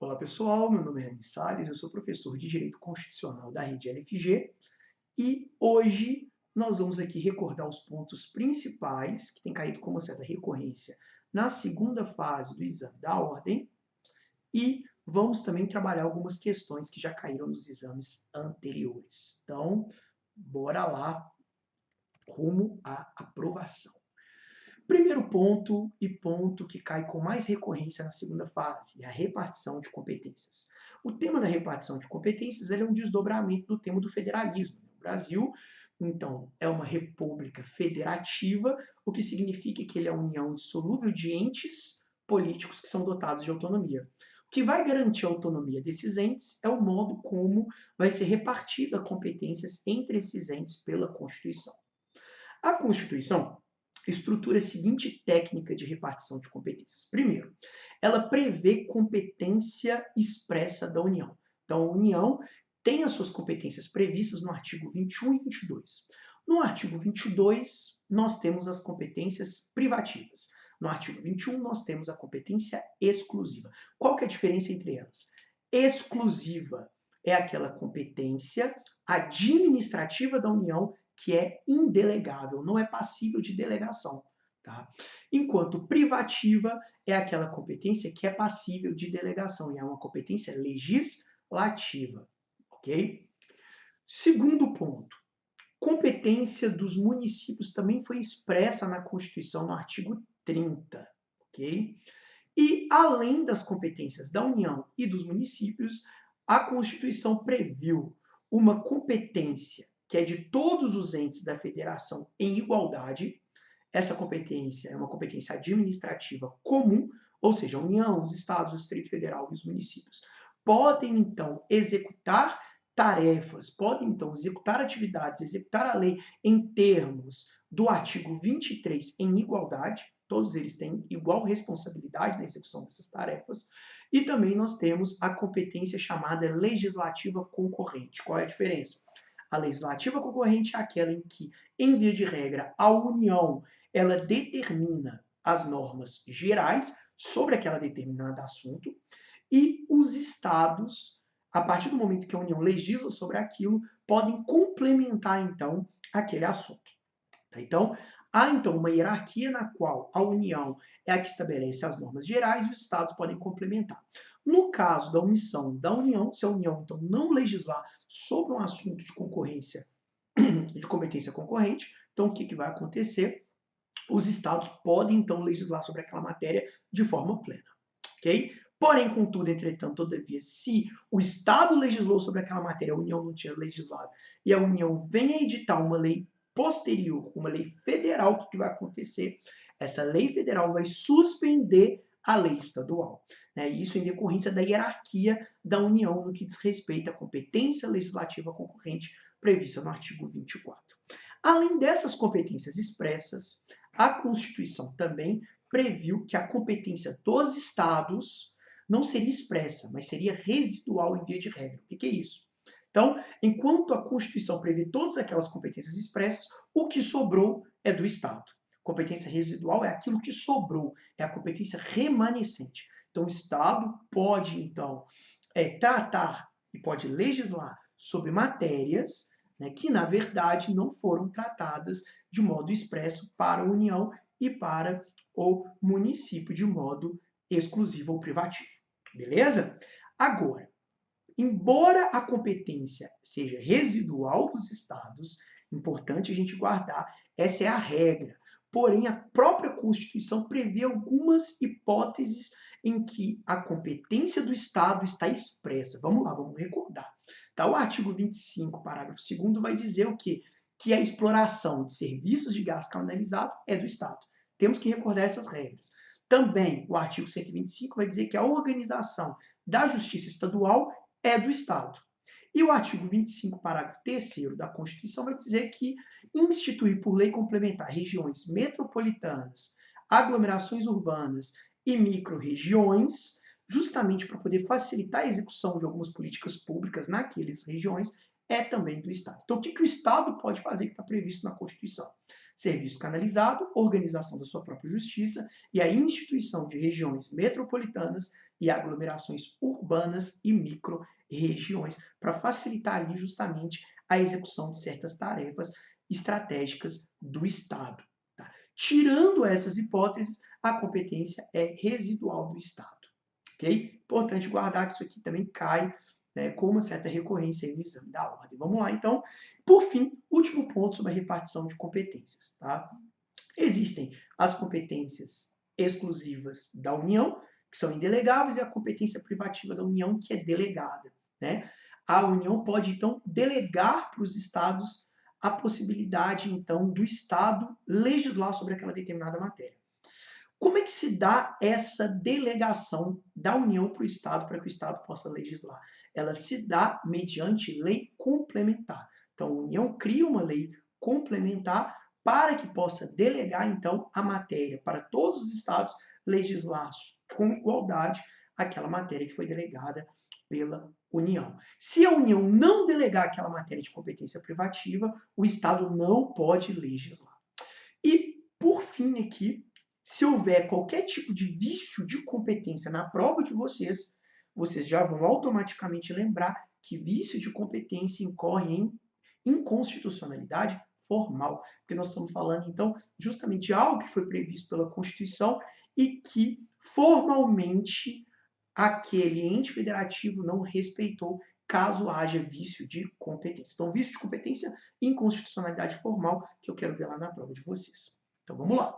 Olá pessoal, meu nome é Rani Salles, eu sou professor de Direito Constitucional da rede LFG e hoje nós vamos aqui recordar os pontos principais que têm caído com uma certa recorrência na segunda fase do exame da ordem e vamos também trabalhar algumas questões que já caíram nos exames anteriores. Então, bora lá, rumo à aprovação. Primeiro ponto e ponto que cai com mais recorrência na segunda fase é a repartição de competências. O tema da repartição de competências é um desdobramento do tema do federalismo. O Brasil, então, é uma república federativa, o que significa que ele é a união indissolúvel de entes políticos que são dotados de autonomia. O que vai garantir a autonomia desses entes é o modo como vai ser repartida a competências entre esses entes pela Constituição. A Constituição estrutura a seguinte técnica de repartição de competências. Primeiro, ela prevê competência expressa da União. Então, a União tem as suas competências previstas no artigo 21 e 22. No artigo 22, nós temos as competências privativas. No artigo 21, nós temos a competência exclusiva. Qual que é a diferença entre elas? Exclusiva é aquela competência administrativa da União que é indelegável, não é passível de delegação. Tá? Enquanto privativa é aquela competência que é passível de delegação, e é uma competência legislativa. Ok? Segundo ponto, competência dos municípios também foi expressa na Constituição no artigo 30. Ok? E, além das competências da União e dos municípios, a Constituição previu uma competência que é de todos os entes da federação em igualdade. Essa competência é uma competência administrativa comum, ou seja, a União, os estados, o Distrito Federal e os municípios podem, então, executar tarefas, podem, então, executar atividades, executar a lei em termos do artigo 23 em igualdade. Todos eles têm igual responsabilidade na execução dessas tarefas. E também nós temos a competência chamada legislativa concorrente. Qual é a diferença? A legislativa concorrente é aquela em que, em via de regra, a União ela determina as normas gerais sobre aquele determinado assunto e os estados, a partir do momento que a União legisla sobre aquilo, podem complementar, então, aquele assunto. Então, há então uma hierarquia na qual a União é a que estabelece as normas gerais e os estados podem complementar. No caso da omissão da União, se a União então não legislar sobre um assunto de concorrência, de competência concorrente, então o que vai acontecer? Os estados podem então legislar sobre aquela matéria de forma plena, ok? Porém, contudo, entretanto, todavia, se o Estado legislou sobre aquela matéria, a União não tinha legislado, e a União vem a editar uma lei posterior, uma lei federal, o que vai acontecer? Essa lei federal vai suspender a lei estadual. Né? Isso em decorrência da hierarquia da União no que diz respeito à competência legislativa concorrente prevista no artigo 24. Além dessas competências expressas, a Constituição também previu que a competência dos estados não seria expressa, mas seria residual em via de regra. O que é isso? Então, enquanto a Constituição prevê todas aquelas competências expressas, o que sobrou é do Estado. Competência residual é aquilo que sobrou, é a competência remanescente. Então, o Estado pode, então, tratar e pode legislar sobre matérias, né, que, na verdade, não foram tratadas de modo expresso para a União e para o município de modo exclusivo ou privativo. Beleza? Agora, embora a competência seja residual dos estados, importante a gente guardar, essa é a regra. Porém, a própria Constituição prevê algumas hipóteses em que a competência do Estado está expressa. Vamos lá, vamos recordar. Tá, o artigo 25, parágrafo 2º, vai dizer o quê? Que a exploração de serviços de gás canalizado é do Estado. Temos que recordar essas regras. Também, o artigo 125 vai dizer que a organização da Justiça Estadual é do Estado. E o artigo 25, parágrafo 3º da Constituição vai dizer que instituir por lei complementar regiões metropolitanas, aglomerações urbanas e micro-regiões, justamente para poder facilitar a execução de algumas políticas públicas naquelas regiões, é também do Estado. Então, o que o Estado pode fazer que está previsto na Constituição? serviço canalizado, organização da sua própria justiça e a instituição de regiões metropolitanas e aglomerações urbanas e micro-regiões, para facilitar ali justamente a execução de certas tarefas estratégicas do Estado. Tá? Tirando essas hipóteses, a competência é residual do Estado. Okay? Importante guardar que isso aqui também cai, né, com uma certa recorrência aí no exame da ordem. Vamos lá, então. Por fim, último ponto sobre a repartição de competências. Tá? Existem as competências exclusivas da União, que são indelegáveis, e a competência privativa da União, que é delegada. Né? A União pode, então, delegar para os Estados a possibilidade, então, do Estado legislar sobre aquela determinada matéria. Como é que se dá essa delegação da União para o Estado, para que o Estado possa legislar? Ela se dá mediante lei complementar. Então, a União cria uma lei complementar para que possa delegar, então, a matéria para todos os Estados legislar com igualdade aquela matéria que foi delegada pela União. Se a União não delegar aquela matéria de competência privativa, o Estado não pode legislar. E, por fim, aqui, se houver qualquer tipo de vício de competência na prova de vocês, vocês já vão automaticamente lembrar que vício de competência incorre em inconstitucionalidade formal, porque nós estamos falando, então, justamente de algo que foi previsto pela Constituição e que, formalmente, aquele ente federativo não respeitou, caso haja vício de competência. Então, vício de competência e inconstitucionalidade formal, que eu quero ver lá na prova de vocês. Então, vamos lá.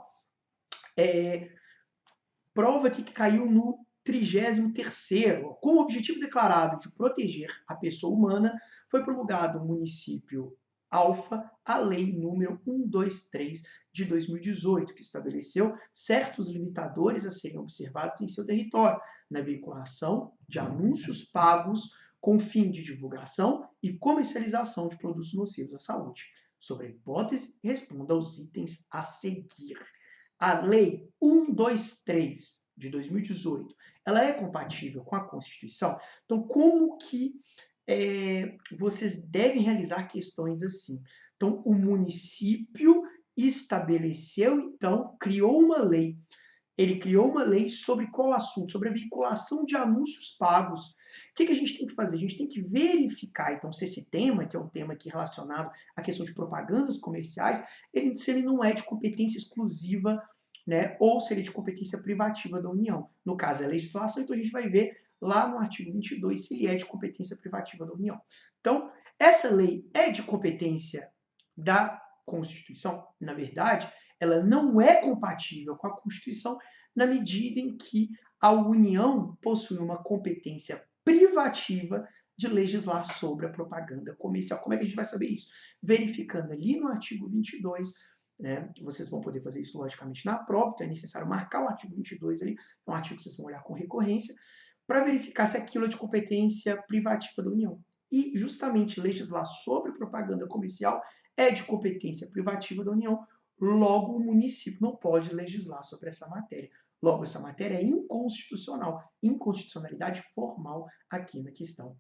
Prova aqui que caiu no 33º. Com o objetivo declarado de proteger a pessoa humana, foi promulgado no município Alfa a Lei número 123 de 2018, que estabeleceu certos limitadores a serem observados em seu território, na veiculação de anúncios pagos com fim de divulgação e comercialização de produtos nocivos à saúde. Sobre a hipótese, responda aos itens a seguir. A Lei 123 de 2018, ela é compatível com a Constituição? Então, como que vocês devem realizar questões assim? Então, o município estabeleceu, então, criou uma lei. Ele criou uma lei sobre qual assunto? Sobre a veiculação de anúncios pagos. O que a gente tem que fazer? A gente tem que verificar, então, se esse tema, que é um tema aqui relacionado à questão de propagandas comerciais, se ele não é de competência exclusiva, né, ou se ele é de competência privativa da União. No caso, é a legislação, então a gente vai ver lá no artigo 22 se ele é de competência privativa da União. Então, essa lei é de competência da Constituição? Na verdade, ela não é compatível com a Constituição na medida em que a União possui uma competência privativa de legislar sobre a propaganda comercial. Como é que a gente vai saber isso? Verificando ali no artigo 22, né, vocês vão poder fazer isso logicamente na prova, então é necessário marcar o artigo 22 ali, é um artigo que vocês vão olhar com recorrência, para verificar se aquilo é de competência privativa da União. E justamente legislar sobre propaganda comercial é de competência privativa da União, logo o município não pode legislar sobre essa matéria. Logo, essa matéria é inconstitucional, inconstitucionalidade formal aqui na questão.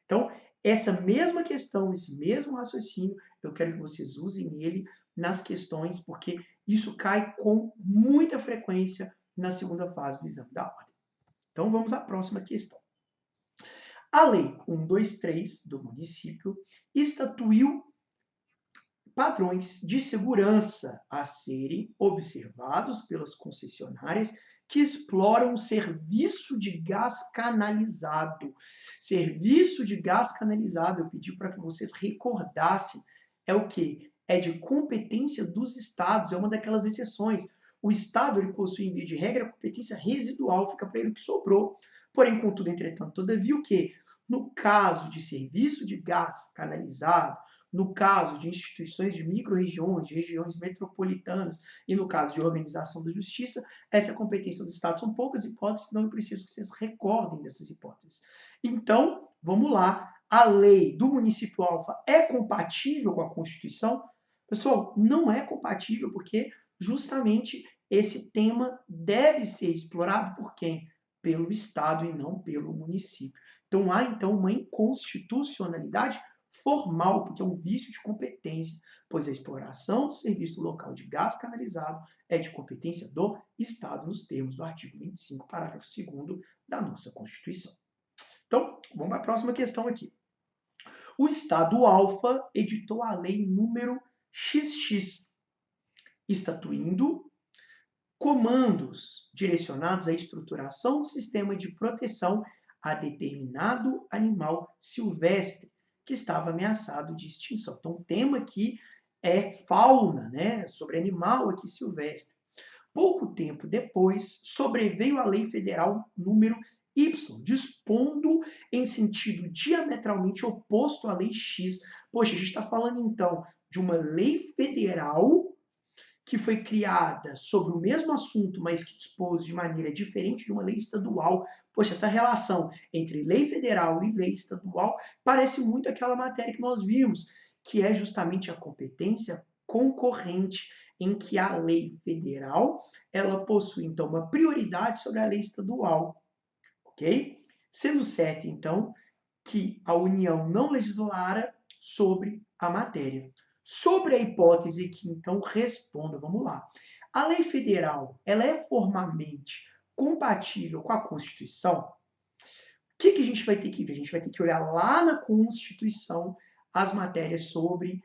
Então, essa mesma questão, esse mesmo raciocínio, eu quero que vocês usem ele nas questões, porque isso cai com muita frequência na segunda fase do exame da ordem. Então, vamos à próxima questão. A Lei 123 do município estatuiu padrões de segurança a serem observados pelas concessionárias que exploram o serviço de gás canalizado. Serviço de gás canalizado, eu pedi para que vocês recordassem, é o quê? É de competência dos estados, é uma daquelas exceções. O estado ele possui, em via de regra, competência residual, fica para ele o que sobrou. Porém, contudo, entretanto, todavia, o quê? No caso de serviço de gás canalizado, no caso de instituições de micro-regiões, de regiões metropolitanas, e no caso de organização da justiça, essa competência dos estados. São poucas hipóteses, não eu preciso que vocês recordem dessas hipóteses. Então, vamos lá. A lei do município Alfa é compatível com a Constituição? Pessoal, não é compatível porque justamente esse tema deve ser explorado por quem? Pelo Estado e não pelo município. Então, há então uma inconstitucionalidade formal, porque é um vício de competência, pois a exploração do serviço local de gás canalizado é de competência do Estado, nos termos do artigo 25, parágrafo 2º da nossa Constituição. Então, vamos para a próxima questão aqui. O Estado Alfa editou a lei número XX, estatuindo comandos direcionados à estruturação do sistema de proteção a determinado animal silvestre que estava ameaçado de extinção. Então, o tema aqui é fauna, né? Sobre animal aqui silvestre. Pouco tempo depois, sobreveio a Lei Federal número Y, dispondo em sentido diametralmente oposto à Lei X. Poxa, a gente está falando então de uma lei federal que foi criada sobre o mesmo assunto, mas que dispôs de maneira diferente de uma lei estadual. Poxa, essa relação entre lei federal e lei estadual parece muito aquela matéria que nós vimos, que é justamente a competência concorrente, em que a lei federal ela possui, então, uma prioridade sobre a lei estadual, ok? Sendo certo, então, que a União não legislara sobre a matéria. Sobre a hipótese que, então, responda, vamos lá. A lei federal, ela é formalmente compatível com a Constituição? O que a gente vai ter que ver? A gente vai ter que olhar lá na Constituição as matérias sobre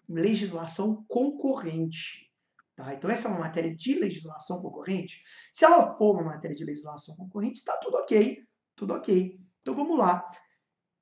legislação concorrente. Tá? Então, essa é uma matéria de legislação concorrente. Se ela for uma matéria de legislação concorrente, está tudo ok. Tudo ok. Então, vamos lá.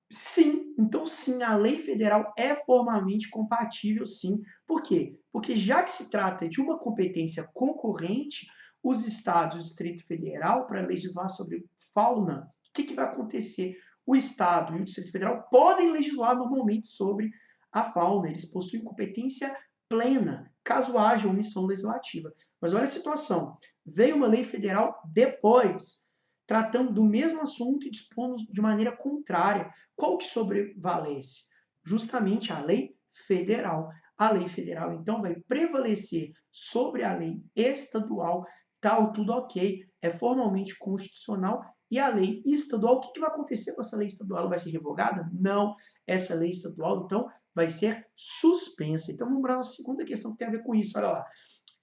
Sim, então sim, a lei federal é formalmente compatível, sim. Por quê? Porque já que se trata de uma competência concorrente, os estados e o Distrito Federal, para legislar sobre fauna, o que vai acontecer? O estado e o Distrito Federal podem legislar normalmente sobre a fauna, eles possuem competência plena, caso haja omissão legislativa. Mas olha a situação, veio uma lei federal depois, tratando do mesmo assunto e dispondo de maneira contrária. Qual que sobrevalece? Justamente a lei federal. A lei federal, então, vai prevalecer sobre a lei estadual, tal, tudo ok, é formalmente constitucional, e a lei estadual, o que vai acontecer com essa lei estadual? Ela vai ser revogada? Não. Essa lei estadual, então, vai ser suspensa. Então, vamos para a segunda questão que tem a ver com isso. Olha lá.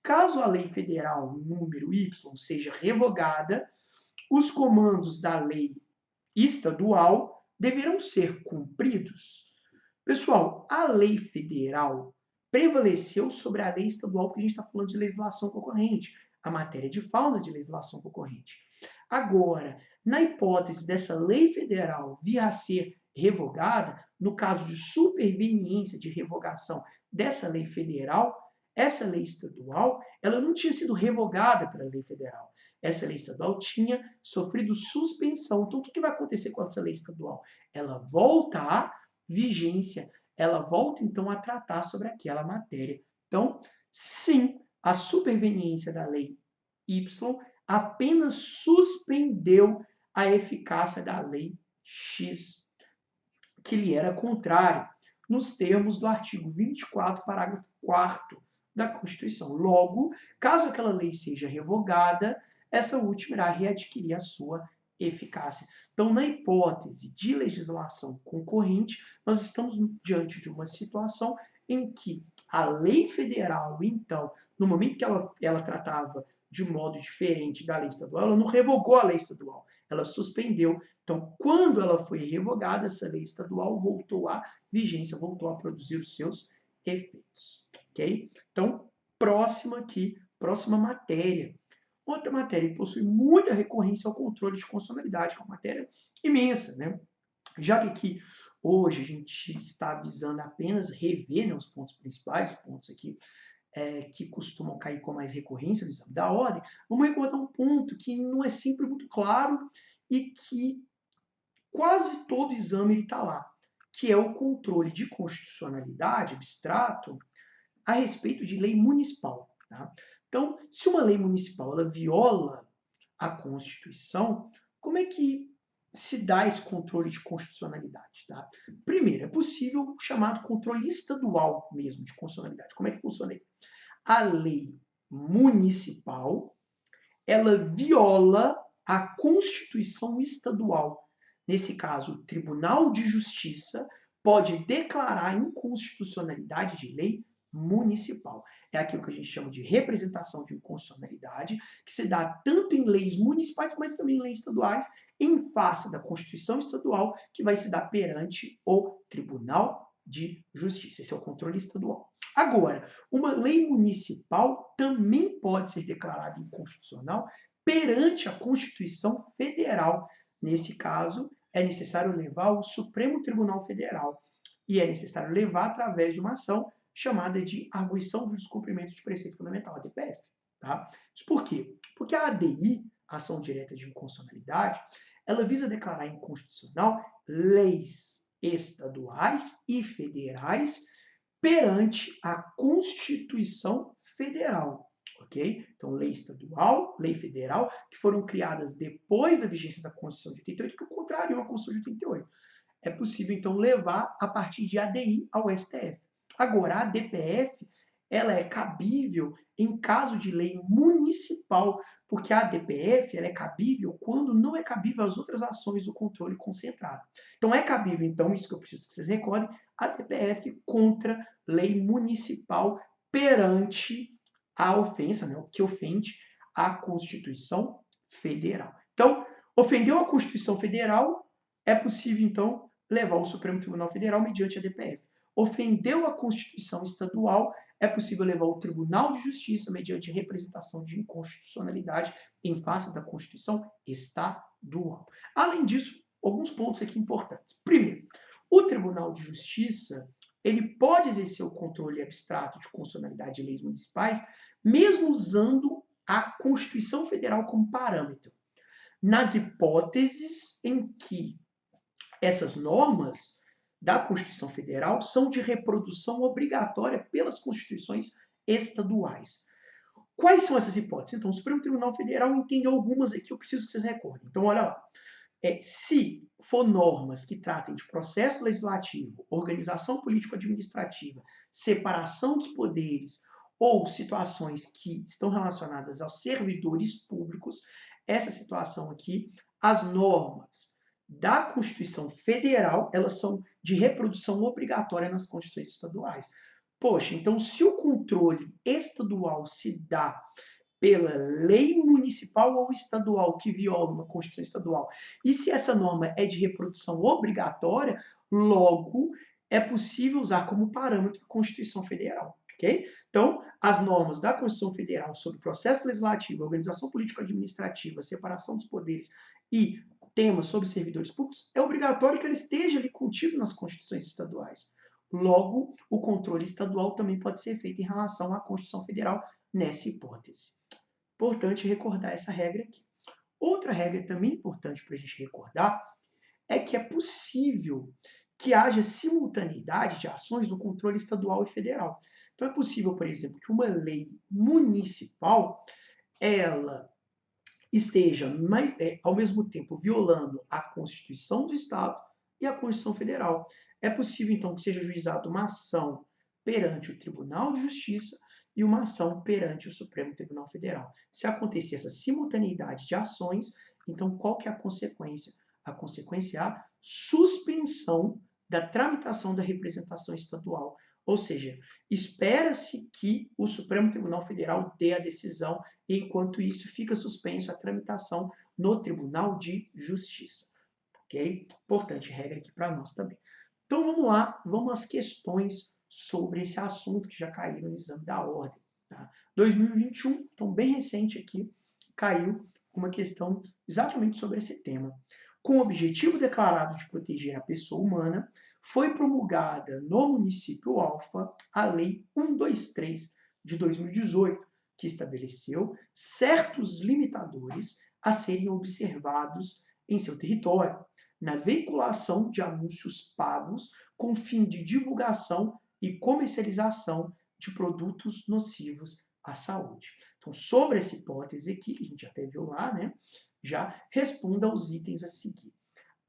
Caso a lei federal número Y seja revogada, os comandos da lei estadual deverão ser cumpridos. Pessoal, a lei federal prevaleceu sobre a lei estadual, porque a gente está falando de legislação concorrente, a matéria de fauna de legislação concorrente. Agora, na hipótese dessa lei federal vir a ser revogada, no caso de superveniência de revogação dessa lei federal, essa lei estadual, ela não tinha sido revogada pela lei federal. Essa lei estadual tinha sofrido suspensão. Então, o que vai acontecer com essa lei estadual? Ela volta à vigência, ela volta, então, a tratar sobre aquela matéria. Então, sim, a superveniência da lei Y apenas suspendeu a eficácia da lei X, que lhe era contrária, nos termos do artigo 24, parágrafo 4º da Constituição. Logo, caso aquela lei seja revogada, essa última irá readquirir a sua eficácia. Então, na hipótese de legislação concorrente, nós estamos diante de uma situação em que a lei federal, então, no momento que ela tratava de um modo diferente da lei estadual, ela não revogou a lei estadual, ela suspendeu. Então, quando ela foi revogada, essa lei estadual voltou à vigência, voltou a produzir os seus efeitos. Ok? Então, próxima matéria. Outra matéria que possui muita recorrência é o controle de constitucionalidade, que é uma matéria imensa, né? Já que aqui, hoje, a gente está visando apenas rever, né, os pontos principais, os pontos aqui que costumam cair com mais recorrência no exame da ordem, vamos recordar um ponto que não é sempre muito claro e que quase todo exame está lá, que é o controle de constitucionalidade abstrato a respeito de lei municipal. Tá? Então, se uma lei municipal ela viola a Constituição, como é que se dá esse controle de constitucionalidade? Tá? Primeiro, é possível o chamado controle estadual mesmo de constitucionalidade. Como é que funciona aí? A lei municipal, ela viola a Constituição estadual. Nesse caso, o Tribunal de Justiça pode declarar a inconstitucionalidade de lei municipal. É aquilo que a gente chama de representação de inconstitucionalidade, que se dá tanto em leis municipais, mas também em leis estaduais, em face da Constituição Estadual, que vai se dar perante o Tribunal de Justiça. Esse é o controle estadual. Agora, uma lei municipal também pode ser declarada inconstitucional perante a Constituição Federal. Nesse caso, é necessário levar ao Supremo Tribunal Federal e é necessário levar através de uma ação chamada de arguição do descumprimento de preceito fundamental, ADPF. Tá? Isso por quê? Porque a ADI, Ação Direta de Inconstitucionalidade, ela visa declarar inconstitucional leis estaduais e federais perante a Constituição Federal. Ok? Então, lei estadual, lei federal, que foram criadas depois da vigência da Constituição de 88, que contrariam a Constituição de 88. É possível, então, levar a partir de ADI ao STF. Agora, a DPF, ela é cabível em caso de lei municipal, porque a DPF ela é cabível quando não é cabível as outras ações do controle concentrado. Então, é cabível, então, isso que eu preciso que vocês recordem, a DPF contra lei municipal perante a ofensa, né, o que ofende a Constituição Federal. Então, ofendeu a Constituição Federal, é possível, então, levar ao Supremo Tribunal Federal mediante a DPF. Ofendeu a Constituição Estadual, é possível levar ao Tribunal de Justiça mediante representação de inconstitucionalidade em face da Constituição Estadual. Além disso, alguns pontos aqui importantes. Primeiro, o Tribunal de Justiça ele pode exercer o controle abstrato de constitucionalidade de leis municipais, mesmo usando a Constituição Federal como parâmetro, nas hipóteses em que essas normas da Constituição Federal são de reprodução obrigatória pelas constituições estaduais. Quais são essas hipóteses? Então, o Supremo Tribunal Federal entendeu algumas aqui, eu preciso que vocês recordem. Então, olha lá. Se for normas que tratem de processo legislativo, organização político-administrativa, separação dos poderes ou situações que estão relacionadas aos servidores públicos, essa situação aqui, as normas da Constituição Federal, elas são de reprodução obrigatória nas constituições estaduais. Poxa, então se o controle estadual se dá pela lei municipal ou estadual que viola uma Constituição estadual, e se essa norma é de reprodução obrigatória, logo é possível usar como parâmetro a Constituição Federal, ok? Então, as normas da Constituição Federal sobre processo legislativo, organização político-administrativa, separação dos poderes e temas sobre servidores públicos, é obrigatório que ele esteja ali contido nas constituições estaduais. Logo, o controle estadual também pode ser feito em relação à Constituição Federal nessa hipótese. Importante recordar essa regra aqui. Outra regra também importante para a gente recordar é que é possível que haja simultaneidade de ações no controle estadual e federal. Então é possível, por exemplo, que uma lei municipal ela esteja ao mesmo tempo violando a Constituição do Estado e a Constituição Federal. É possível, então, que seja juizada uma ação perante o Tribunal de Justiça e uma ação perante o Supremo Tribunal Federal. Se acontecer essa simultaneidade de ações, então qual que é a consequência? A consequência é a suspensão da tramitação da representação estadual. Ou seja, espera-se que o Supremo Tribunal Federal dê a decisão e, enquanto isso, fica suspenso a tramitação no Tribunal de Justiça. Ok? Importante regra aqui para nós também. Então vamos lá, vamos às questões sobre esse assunto que já caiu no exame da ordem. Tá? 2021, então bem recente aqui, caiu uma questão exatamente sobre esse tema. Com o objetivo declarado de proteger a pessoa humana, foi promulgada no município Alfa a Lei 123 de 2018, que estabeleceu certos limitadores a serem observados em seu território, na veiculação de anúncios pagos com fim de divulgação e comercialização de produtos nocivos à saúde. Então, sobre essa hipótese aqui, que a gente até viu lá, né, já responda aos itens a seguir.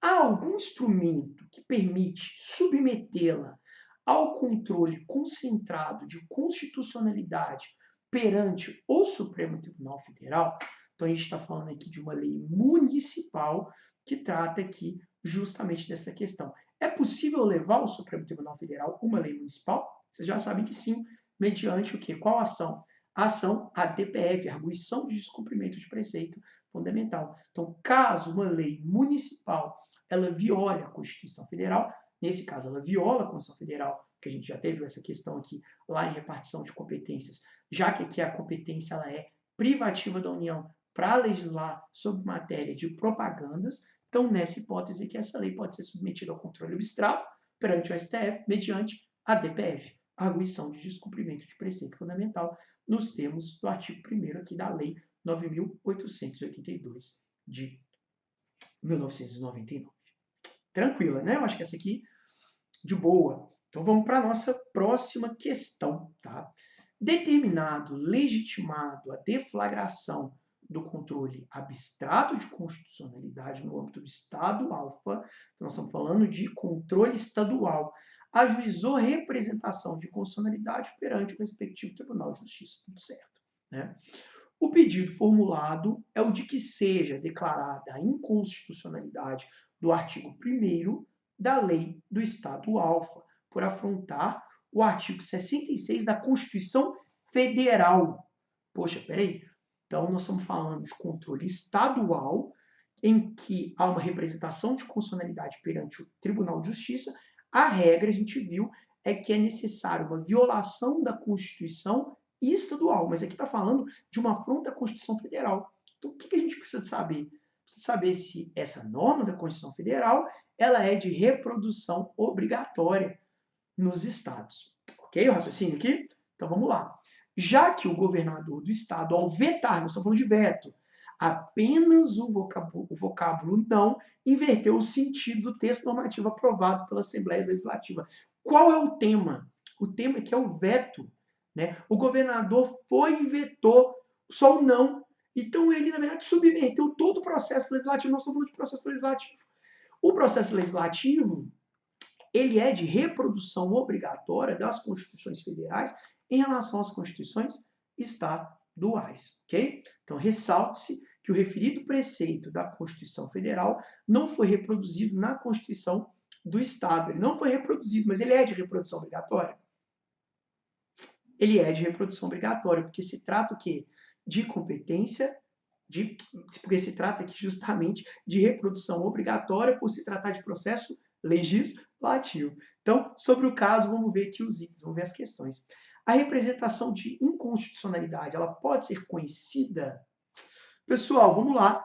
Há algum instrumento que permite submetê-la ao controle concentrado de constitucionalidade perante o Supremo Tribunal Federal? Então, a gente está falando aqui de uma lei municipal que trata aqui justamente dessa questão. É possível levar ao Supremo Tribunal Federal uma lei municipal? Vocês já sabem que sim, mediante o quê? Qual ação? A ação ADPF, Arguição de Descumprimento de Preceito Fundamental. Então, caso uma lei municipal ela viole a Constituição Federal, nesse caso ela viola a Constituição Federal, que a gente já teve essa questão aqui lá em repartição de competências, já que aqui a competência ela é privativa da União para legislar sobre matéria de propagandas. Então, nessa hipótese que essa lei pode ser submetida ao controle abstrato perante o STF, mediante a DPF, Arguição de Descumprimento de Preceito Fundamental, nos termos do artigo 1º aqui da Lei 9.882 de 1999. Tranquila, né? Eu acho que essa aqui, de boa. Então, vamos para a nossa próxima questão, tá? Determinado, legitimado a deflagração do controle abstrato de constitucionalidade no âmbito do Estado alfa, então nós estamos falando de controle estadual, ajuizou representação de constitucionalidade perante o respectivo Tribunal de Justiça, tudo certo, né? O pedido formulado é o de que seja declarada a inconstitucionalidade do artigo 1º da Lei do Estado alfa, por afrontar o artigo 66 da Constituição Federal. Poxa, peraí. Então, nós estamos falando de controle estadual, em que há uma representação de constitucionalidade perante o Tribunal de Justiça. A regra, a gente viu, é que é necessário uma violação da Constituição estadual, mas aqui está falando de uma afronta à Constituição Federal. Então, o que a gente precisa de saber? Precisa saber se essa norma da Constituição Federal ela é de reprodução obrigatória nos estados. Ok? O raciocínio aqui? Então vamos lá. Já que o governador do estado, ao vetar, nós estamos falando de veto, apenas o vocábulo não inverteu o sentido do texto normativo aprovado pela Assembleia Legislativa. Qual é o tema? O tema aqui é o veto. Né? O governador foi e vetou só o não. Então ele, na verdade, subverteu todo o processo legislativo. Nós estamos falando de processo legislativo. O processo legislativo ele é de reprodução obrigatória das constituições federais em relação às constituições estaduais, ok? Então, ressalte-se que o referido preceito da Constituição Federal não foi reproduzido na Constituição do Estado. Ele não foi reproduzido, mas ele é de reprodução obrigatória. Ele é de reprodução obrigatória, porque se trata o quê? De competência, porque se trata aqui justamente de reprodução obrigatória por se tratar de processo legislativo. Então, sobre o caso, vamos ver aqui os itens, vamos ver as questões. A representação de inconstitucionalidade, ela pode ser conhecida? Pessoal, vamos lá.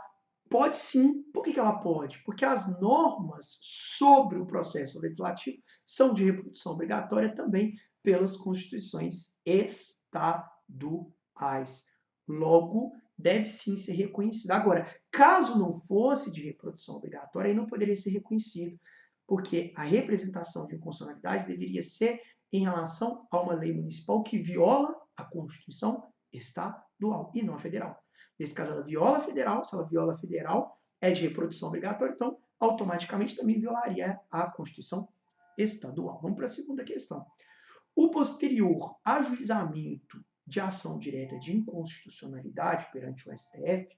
Pode sim. Por que ela pode? Porque as normas sobre o processo legislativo são de reprodução obrigatória também pelas constituições estaduais. Logo, deve sim ser reconhecida. Agora, caso não fosse de reprodução obrigatória, aí não poderia ser reconhecido, porque a representação de inconstitucionalidade deveria ser em relação a uma lei municipal que viola a Constituição estadual e não a federal. Nesse caso, ela viola a federal. Se ela viola a federal, é de reprodução obrigatória, então, automaticamente também violaria a Constituição estadual. Vamos para a segunda questão. O posterior ajuizamento de ação direta de inconstitucionalidade perante o STF,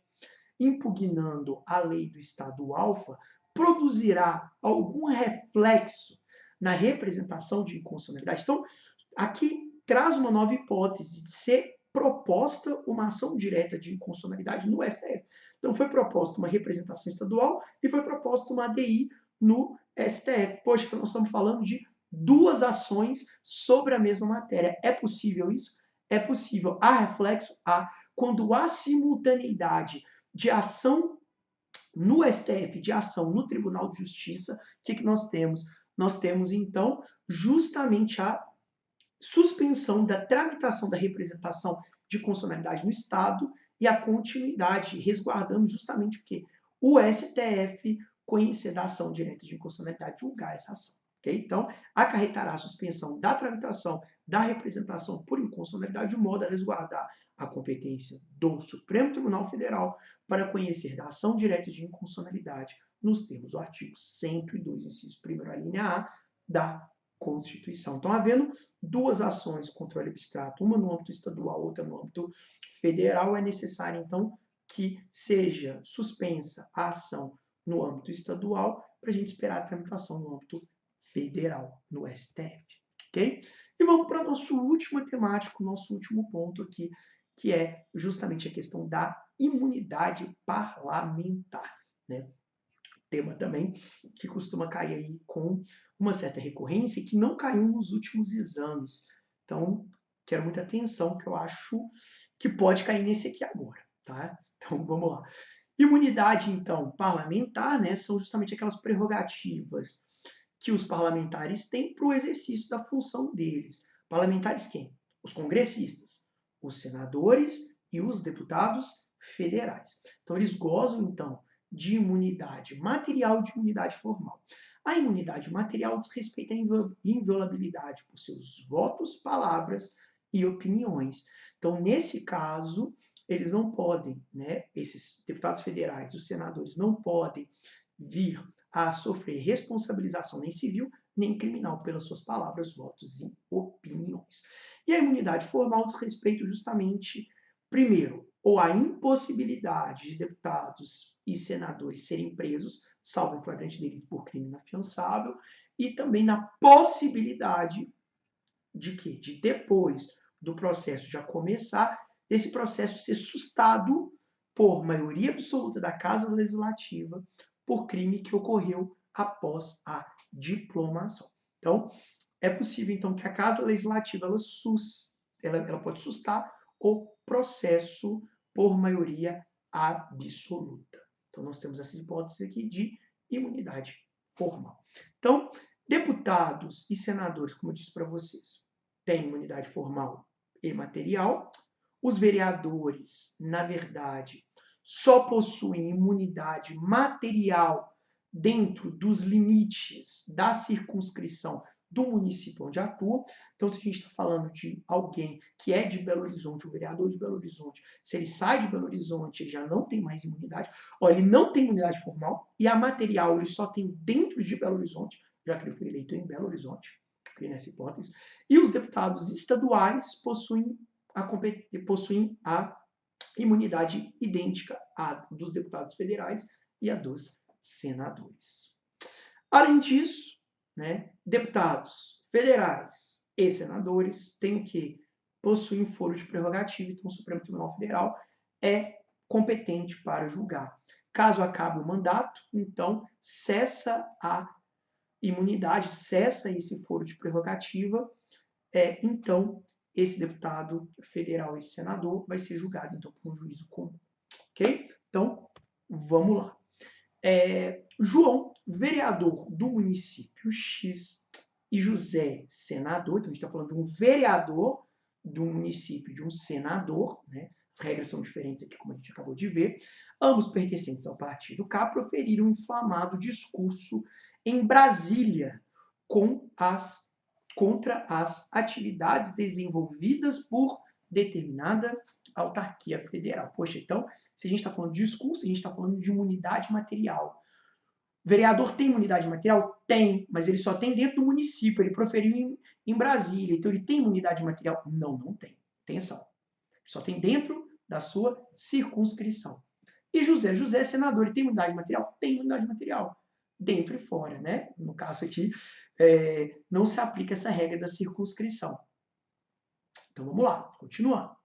impugnando a lei do Estado alfa, produzirá algum reflexo na representação de inconstitucionalidade? Então, aqui traz uma nova hipótese de ser proposta uma ação direta de inconstitucionalidade no STF. Então, foi proposta uma representação estadual e foi proposta uma ADI no STF. Poxa, então nós estamos falando de duas ações sobre a mesma matéria. É possível isso? É possível. Há reflexo? Há. Quando há simultaneidade de ação no STF, de ação no Tribunal de Justiça, o que nós temos? Nós temos, então, justamente a suspensão da tramitação da representação de constitucionalidade no Estado e a continuidade, resguardando justamente o quê? O STF conhecer da ação direta de inconstitucionalidade, julgar essa ação. Okay? Então, acarretará a suspensão da tramitação da representação por inconstitucionalidade, de modo a resguardar a competência do Supremo Tribunal Federal para conhecer da ação direta de inconstitucionalidade nos termos do artigo 102, inciso 1º, a linha A da Constituição. Então, havendo duas ações de controle abstrato, uma no âmbito estadual, outra no âmbito federal, é necessário, então, que seja suspensa a ação no âmbito estadual para a gente esperar a tramitação no âmbito Federal, no STF, ok? E vamos para o nosso último temático, nosso último ponto aqui, que é justamente a questão da imunidade parlamentar, né? Tema também que costuma cair aí com uma certa recorrência e que não caiu nos últimos exames. Então, quero muita atenção, que eu acho que pode cair nesse aqui agora, tá? Então, vamos lá. Imunidade, então, parlamentar, né, são justamente aquelas prerrogativas que os parlamentares têm para o exercício da função deles. Parlamentares quem? Os congressistas, os senadores e os deputados federais. Então, eles gozam, então, de imunidade material e de imunidade formal. A imunidade material diz respeito à inviolabilidade por seus votos, palavras e opiniões. Então, nesse caso, eles não podem, né, esses deputados federais, os senadores, não podem vir a sofrer responsabilização nem civil, nem criminal pelas suas palavras, votos e opiniões. E a imunidade formal diz respeito justamente, primeiro, ou a impossibilidade de deputados e senadores serem presos, salvo em flagrante delito por crime inafiançável, e também na possibilidade de que, de depois do processo já começar, esse processo ser sustado por maioria absoluta da Casa Legislativa por crime que ocorreu após a diplomação. Então, é possível, então, que a Casa Legislativa ela pode sustar o processo por maioria absoluta. Então, nós temos essa hipótese aqui de imunidade formal. Então, deputados e senadores, como eu disse para vocês, têm imunidade formal e material. Os vereadores, na verdade, só possuem imunidade material dentro dos limites da circunscrição do município onde atua. Então, se a gente está falando de alguém que é de Belo Horizonte, o vereador de Belo Horizonte, se ele sai de Belo Horizonte, ele já não tem mais imunidade, ou ele não tem imunidade formal, e a material ele só tem dentro de Belo Horizonte, já que ele foi eleito em Belo Horizonte, aqui nessa hipótese, e os deputados estaduais possuem a imunidade idêntica à dos deputados federais e à dos senadores. Além disso, né, deputados federais e senadores têm que possuem foro de prerrogativa, então o Supremo Tribunal Federal é competente para julgar. Caso acabe o mandato, então cessa a imunidade, cessa esse foro de prerrogativa, então esse deputado federal, esse senador, vai ser julgado então por um juízo comum. Ok? Então, vamos lá. João, vereador do município X, e José, senador, então a gente está falando de um vereador do município, de um senador, né? As regras são diferentes aqui, como a gente acabou de ver. Ambos pertencentes ao partido K proferiram um inflamado discurso em Brasília contra as atividades desenvolvidas por determinada autarquia federal. Poxa, então, se a gente está falando de discurso, a gente está falando de imunidade material. O vereador tem imunidade material? Tem, mas ele só tem dentro do município, ele proferiu em Brasília, então ele tem imunidade material? Não, não tem. Atenção. Só tem dentro da sua circunscrição. E José é senador, ele tem imunidade material? Tem imunidade material. Dentro e fora, né? No caso aqui, não se aplica essa regra da circunscrição. Então vamos lá, continuando.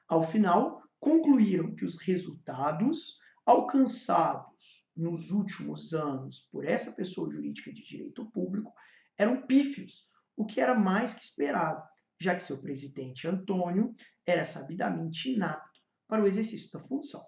Ao final, concluíram que os resultados alcançados nos últimos anos por essa pessoa jurídica de direito público eram pífios, o que era mais que esperado, já que seu presidente Antônio era sabidamente inapto para o exercício da função.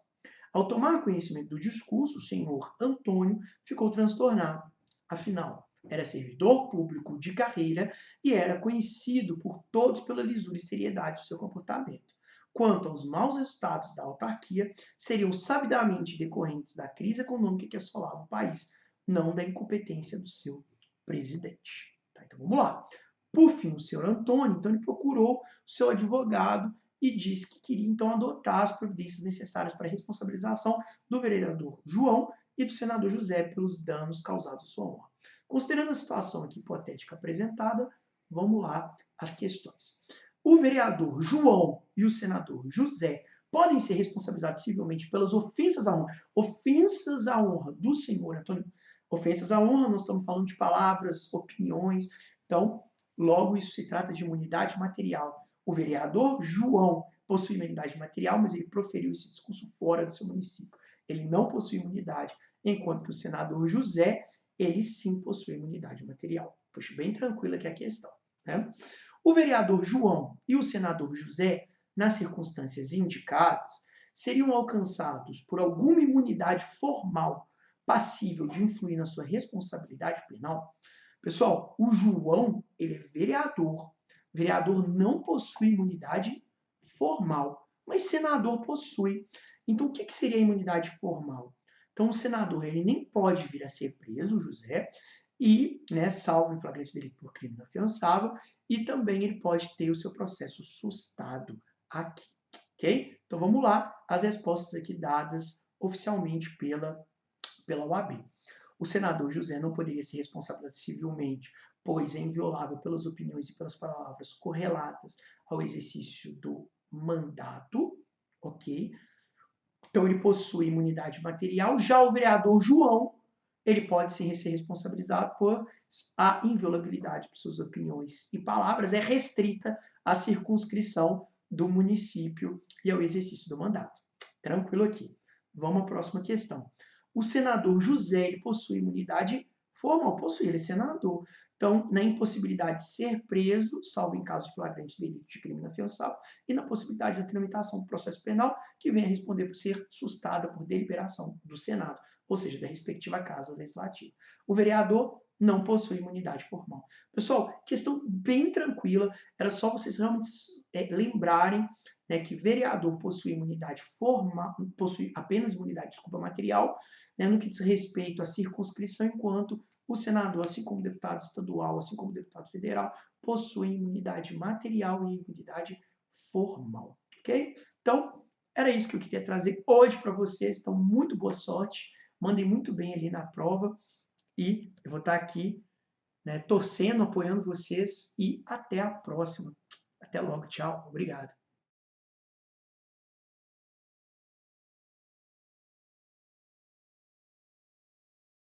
Ao tomar conhecimento do discurso, o senhor Antônio ficou transtornado. Afinal, era servidor público de carreira e era conhecido por todos pela lisura e seriedade do seu comportamento. Quanto aos maus resultados da autarquia, seriam sabidamente decorrentes da crise econômica que assolava o país, não da incompetência do seu presidente. Tá, então vamos lá. Por fim, o senhor Antônio, então, ele procurou o seu advogado e disse que queria, então, adotar as providências necessárias para a responsabilização do vereador João e do senador José pelos danos causados à sua honra. Considerando a situação aqui hipotética apresentada, vamos lá às questões. O vereador João e o senador José podem ser responsabilizados civilmente pelas ofensas à honra do senhor Antônio. Ofensas à honra, nós estamos falando de palavras, opiniões, então, logo isso se trata de imunidade material. O vereador João possui imunidade material, mas ele proferiu esse discurso fora do seu município. Ele não possui imunidade, enquanto que o senador José, ele sim possui imunidade material. Puxa, bem tranquila aqui a questão, né? O vereador João e o senador José, nas circunstâncias indicadas, seriam alcançados por alguma imunidade formal passível de influir na sua responsabilidade penal. Pessoal, o João, ele é vereador. Vereador não possui imunidade formal, mas senador possui. Então, o que seria a imunidade formal? Então, o senador, ele nem pode vir a ser preso, o José, e, né, salvo em flagrante delito por crime inafiançável, e também ele pode ter o seu processo sustado aqui, ok? Então, vamos lá, as respostas aqui dadas oficialmente pela OAB. O senador José não poderia ser responsabilizado civilmente, pois é inviolável pelas opiniões e pelas palavras correlatas ao exercício do mandato, ok? Então ele possui imunidade material. Já o vereador João, ele pode ser responsabilizado por a inviolabilidade por suas opiniões e palavras é restrita à circunscrição do município e ao exercício do mandato. Tranquilo aqui. Vamos à próxima questão. O senador José, ele possui imunidade formal, possui, ele é senador. Então, na impossibilidade de ser preso, salvo em caso de flagrante delito de crime inafiançável, e na possibilidade da tramitação do processo penal, que venha a responder por ser sustada por deliberação do Senado, ou seja, da respectiva Casa Legislativa. O vereador não possui imunidade formal. Pessoal, questão bem tranquila, era só vocês realmente lembrarem, né, que vereador possui imunidade formal, possui apenas imunidade, desculpa, material, né, no que diz respeito à circunscrição, enquanto o senador, assim como o deputado estadual, assim como o deputado federal, possuem imunidade material e imunidade formal, ok? Então, era isso que eu queria trazer hoje para vocês. Então, muito boa sorte, mandem muito bem ali na prova e eu vou estar aqui, né, torcendo, apoiando vocês e até a próxima. Até logo, tchau, obrigado.